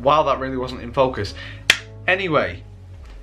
wow, that really wasn't in focus. Anyway,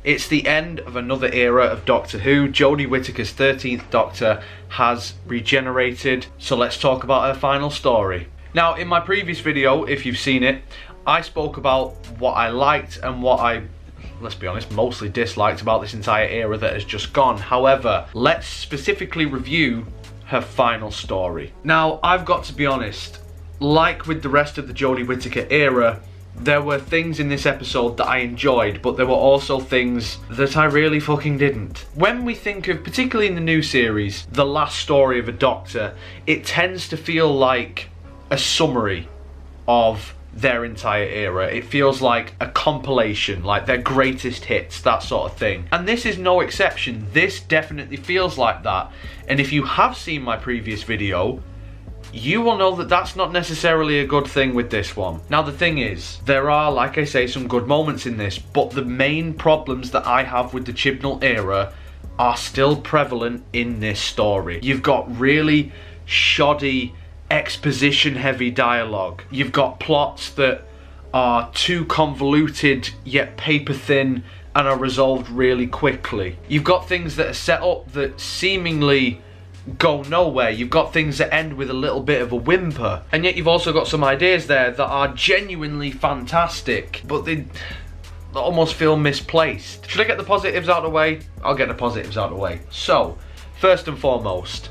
it's the end of another era of Doctor Who. Jodie Whittaker's 13th Doctor has regenerated, so let's talk about her final story. Now, in my previous video, if you've seen it, I spoke about what I liked and what I, let's be honest, mostly disliked about this entire era that has just gone. However, let's specifically review her final story. Now, I've got to be honest, like with the rest of the Jodie Whittaker era, there were things in this episode that I enjoyed, but there were also things that I really fucking didn't. When we think of, particularly in the new series, the last story of a Doctor, it tends to feel like a summary of their entire era. It feels like a compilation, like their greatest hits, that sort of thing. And this is no exception. This definitely feels like that. And if you have seen my previous video, you will know that that's not necessarily a good thing with this one. Now, the thing is, there are, like I say, some good moments in this, but the main problems that I have with the Chibnall era are still prevalent in this story. You've got really shoddy, exposition heavy dialogue. You've got plots that are too convoluted yet paper thin and are resolved really quickly. You've got things that are set up that seemingly go nowhere. You've got things that end with a little bit of a whimper, and yet you've also got some ideas there that are genuinely fantastic, but they almost feel misplaced. Should I get the positives out of the way? I'll get the positives out of the way. So, first and foremost,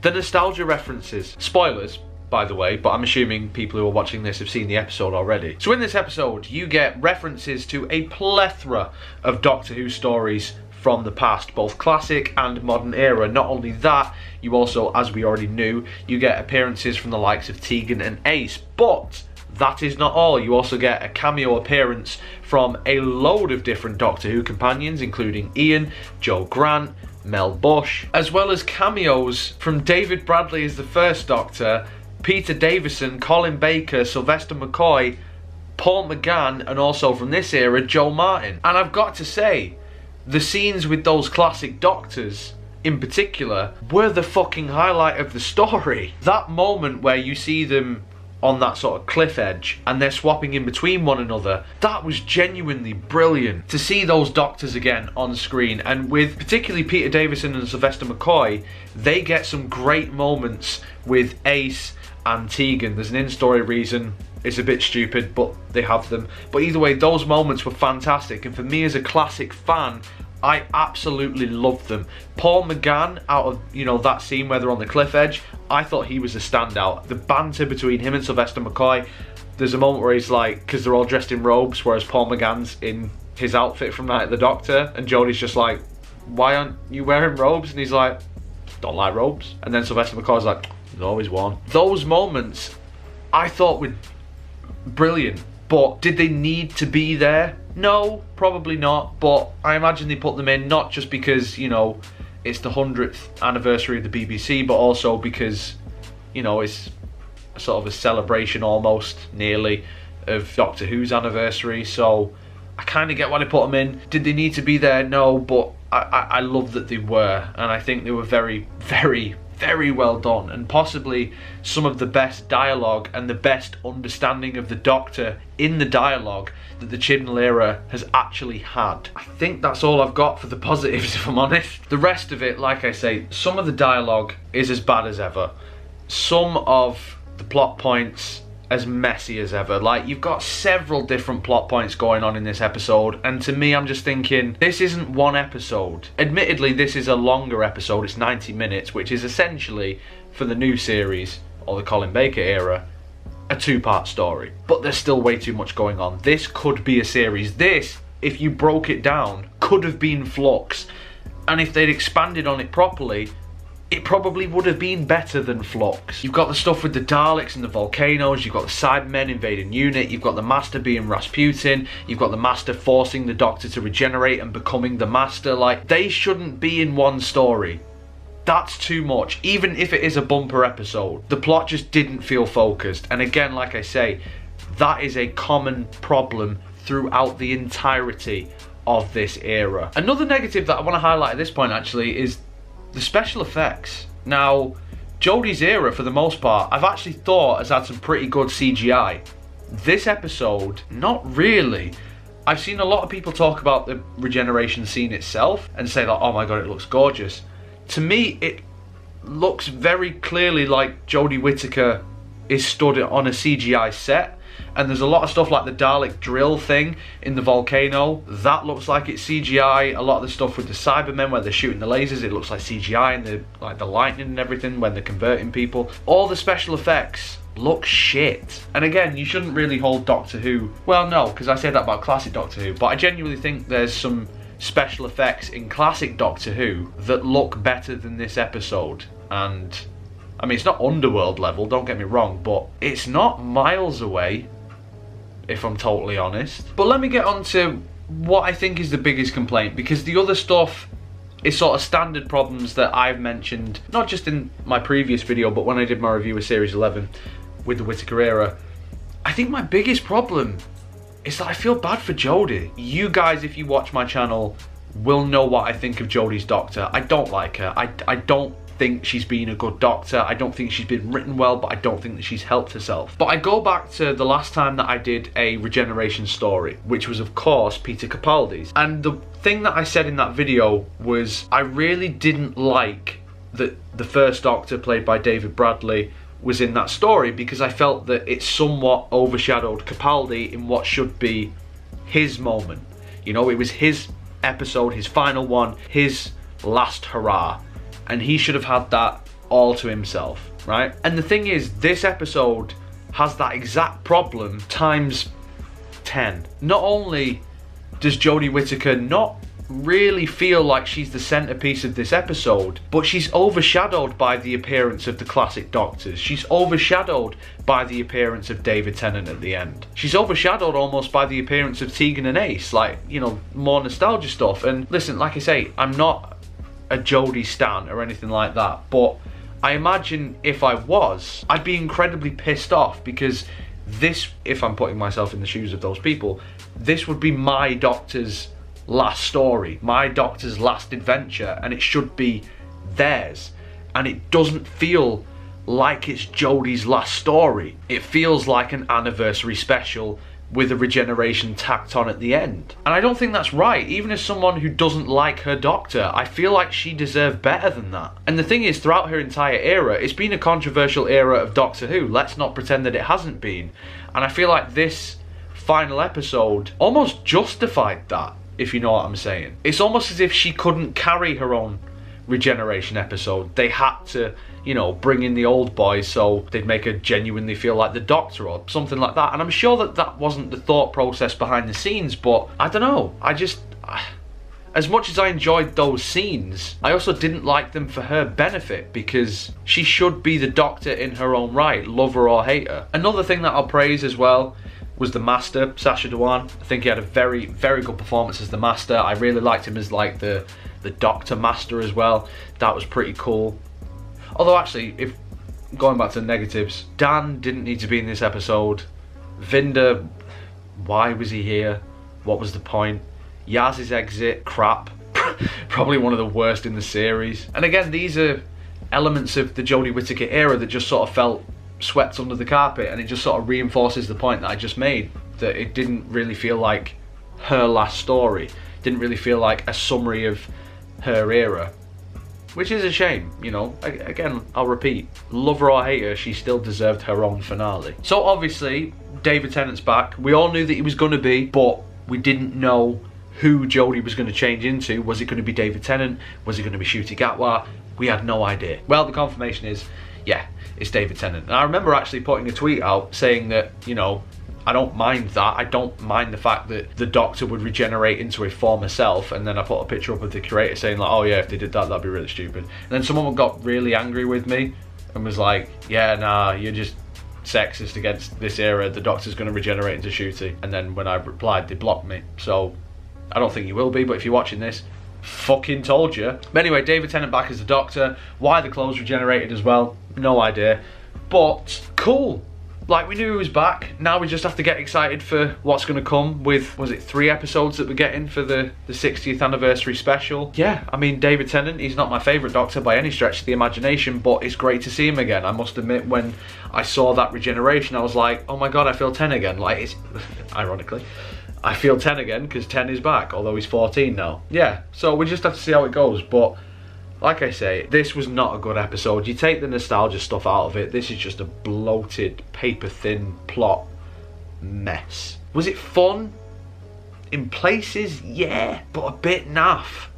the nostalgia references. Spoilers, by the way, but I'm assuming people who are watching this have seen the episode already. So in this episode, you get references to a plethora of Doctor Who stories from the past, both classic and modern era. Not only that, you also, as we already knew, you get appearances from the likes of Tegan and Ace, but that is not all. You also get a cameo appearance from a load of different Doctor Who companions, including Ian, Joe Grant, Mel Bush, as well as cameos from David Bradley as the First Doctor, Peter Davison, Colin Baker, Sylvester McCoy, Paul McGann, and also from this era, Joe Martin. And I've got to say, the scenes with those classic Doctors in particular were the fucking highlight of the story. That moment where you see them on that sort of cliff edge and they're swapping in between one another, that was genuinely brilliant. To see those Doctors again on screen, and with particularly Peter Davison and Sylvester McCoy, they get some great moments with Ace and Tegan. There's an in-story reason, it's a bit stupid, but they have them. But either way, those moments were fantastic, and for me as a classic fan, I absolutely loved them. Paul McGann, out of, you know, that scene where they're on the cliff edge, I thought he was a standout. The banter between him and Sylvester McCoy, there's a moment where he's like, because they're all dressed in robes, whereas Paul McGann's in his outfit from Night of the Doctor, and Jodie's just like, why aren't you wearing robes? And he's like, don't like robes. And then Sylvester McCoy's like, there's always one. Those moments I thought were brilliant, but did they need to be there? No, probably not, but I imagine they put them in not just because, you know, it's the 100th anniversary of the BBC, but also because, you know, it's a sort of a celebration almost, nearly, of Doctor Who's anniversary, so I kind of get why they put them in. Did they need to be there? No, but I love that they were, and I think they were very, very, very well done, and possibly some of the best dialogue and the best understanding of the Doctor in the dialogue that the Chibnall era has actually had. I think that's all I've got for the positives, if I'm honest. The rest of it, like I say, some of the dialogue is as bad as ever. Some of the plot points as messy as ever. Like, you've got several different plot points going on in this episode, and to me, I'm just thinking, this isn't one episode. Admittedly, this is a longer episode, it's 90 minutes, which is essentially, for the new series, or the Colin Baker era, a two-part story. But there's still way too much going on. This could be a series. This, if you broke it down, could have been Flux. And if they'd expanded on it properly, it probably would have been better than Flux. You've got the stuff with the Daleks and the volcanoes, you've got the Cybermen invading UNIT, you've got the Master being Rasputin, you've got the Master forcing the Doctor to regenerate and becoming the Master. Like, they shouldn't be in one story. That's too much, even if it is a bumper episode. The plot just didn't feel focused, and again, like I say, that is a common problem throughout the entirety of this era. Another negative that I want to highlight at this point actually is the special effects. Now, Jodie's era, for the most part, I've actually thought has had some pretty good CGI. This episode, not really. I've seen a lot of people talk about the regeneration scene itself and say like, oh my god, it looks gorgeous. To me, it looks very clearly like Jodie Whittaker is stood on a CGI set, and there's a lot of stuff like the Dalek drill thing in the volcano that looks like it's CGI. A lot of the stuff with the Cybermen where they're shooting the lasers, it looks like CGI, and the lightning and everything when they're converting people. All the special effects look shit. And again, you shouldn't really hold Doctor Who, well no, because I say that about classic Doctor Who, but I genuinely think there's some special effects in classic Doctor Who that look better than this episode. And I mean, it's not Underworld level, don't get me wrong, but it's not miles away, if I'm totally honest. But let me get on to what I think is the biggest complaint, because the other stuff is sort of standard problems that I've mentioned, not just in my previous video, but when I did my review of Series 11 with the Whittaker era. I think my biggest problem is that I feel bad for Jodie. You guys, if you watch my channel, will know what I think of Jodie's Doctor. I don't like her. I don't think she's been a good Doctor. I don't think she's been written well, but I don't think that she's helped herself. But I go back to the last time that I did a regeneration story, which was of course Peter Capaldi's. And the thing that I said in that video was I really didn't like that the first Doctor, played by David Bradley, was in that story, because I felt that it somewhat overshadowed Capaldi in what should be his moment. You know, it was his episode, his final one, his last hurrah. And he should have had that all to himself, right? And the thing is, this episode has that exact problem times 10. Not only does Jodie Whittaker not really feel like she's the centerpiece of this episode, but she's overshadowed by the appearance of the classic Doctors. She's overshadowed by the appearance of David Tennant at the end. She's overshadowed almost by the appearance of Tegan and Ace, like, you know, more nostalgia stuff. And listen, like I say, I'm not a Jodie stan or anything like that, but I imagine if I was, I'd be incredibly pissed off, because this, if I'm putting myself in the shoes of those people, this would be my Doctor's last story, my Doctor's last adventure, and it should be theirs. And it doesn't feel like it's Jodie's last story. It feels like an anniversary special with a regeneration tacked on at the end. And I don't think that's right. Even as someone who doesn't like her Doctor, I feel like she deserved better than that. And the thing is, throughout her entire era, it's been a controversial era of Doctor Who. Let's not pretend that it hasn't been. And I feel like this final episode almost justified that, if you know what I'm saying. It's almost as if she couldn't carry her own regeneration episode. They had to, you know, bring in the old boy so they'd make her genuinely feel like the Doctor or something like that. And I'm sure that that wasn't the thought process behind the scenes, but I don't know. As much as I enjoyed those scenes, I also didn't like them for her benefit, because she should be the Doctor in her own right, love her or hate her. Another thing that I'll praise as well was the Master, Sacha Dhawan. I think he had a very, very good performance as the Master. I really liked him as like the Doctor Master as well. That was pretty cool. Although actually, if going back to the negatives, Dan didn't need to be in this episode. Vinder, why was he here? What was the point? Yaz's exit, crap. Probably one of the worst in the series. And again, these are elements of the Jodie Whittaker era that just sort of felt swept under the carpet, and it just sort of reinforces the point that I just made, that it didn't really feel like her last story. It didn't really feel like a summary of her era. Which is a shame, you know. Again, I'll repeat, love her or hate her, she still deserved her own finale. So obviously, David Tennant's back. We all knew that he was going to be, but we didn't know who Jodie was going to change into. Was it going to be David Tennant? Was it going to be Ncuti Gatwa? We had no idea. Well, the confirmation is, yeah, it's David Tennant. And I remember actually putting a tweet out saying that, you know, I don't mind that. I don't mind the fact that the Doctor would regenerate into a former self, and then I put a picture up of the curator saying like, oh yeah, if they did that, that'd be really stupid. And then someone got really angry with me and was like, yeah, nah, you're just sexist against this era. The Doctor's going to regenerate into Ncuti. And then when I replied, they blocked me. So I don't think you will be, but if you're watching this, fucking told you. But anyway, David Tennant back as the Doctor. Why the clothes regenerated as well, no idea. But cool. like, we knew he was back. Now we just have to get excited for what's going to come with, was it 3 episodes that we're getting for the 60th anniversary special? Yeah, I mean, David Tennant, he's not my favourite Doctor by any stretch of the imagination, but it's great to see him again. I must admit, when I saw that regeneration, I was like, oh my god, I feel 10 again. Like, it's, ironically, I feel 10 again because 10 is back, although he's 14 now. Yeah, so we just have to see how it goes, but like I say, this was not a good episode. You take the nostalgia stuff out of it, this is just a bloated, paper-thin plot mess. Was it fun? In places, yeah, but a bit naff.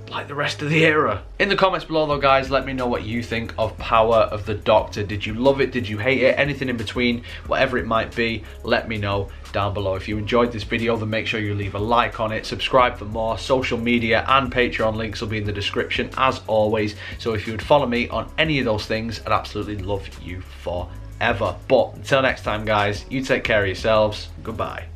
Like the rest of the era. In the comments below though, guys, let me know what you think of Power of the Doctor. Did you love it? Did you hate it? Anything in between, whatever it might be, let me know down below. If you enjoyed this video, then make sure you leave a like on it, subscribe for more. Social media and Patreon links will be in the description as always, so if you would follow me on any of those things, I'd absolutely love you forever. But until next time, guys, you take care of yourselves. Goodbye.